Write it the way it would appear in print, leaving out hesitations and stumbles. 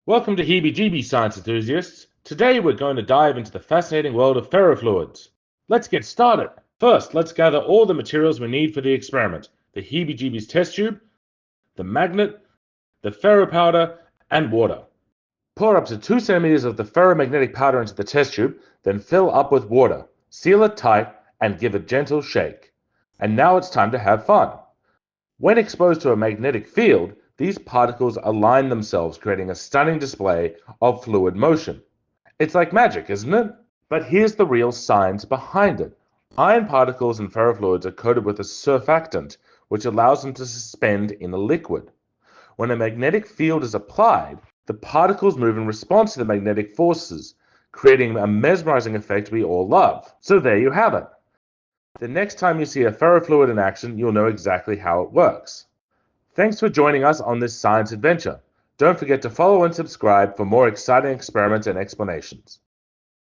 Welcome to Heebie-Jeebie, science enthusiasts. Today we're going to dive into the fascinating world of ferrofluids. Let's get started. First, let's gather all the materials we need for the experiment: the Heebie-Jeebies test tube, the magnet, the ferro powder, and water. Pour up to 2 centimeters of the ferromagnetic powder into the test tube, then fill up with water. Seal it tight and give a gentle shake. And now it's time to have fun. When exposed to a magnetic field, these particles align themselves, creating a stunning display of fluid motion. It's like magic, isn't it? But here's the real science behind it. Iron particles in ferrofluids are coated with a surfactant, which allows them to suspend in a liquid. When a magnetic field is applied, the particles move in response to the magnetic forces, creating a mesmerizing effect we all love. So there you have it. The next time you see a ferrofluid in action, you'll know exactly how it works. Thanks for joining us on this science adventure. Don't forget to follow and subscribe for more exciting experiments and explanations.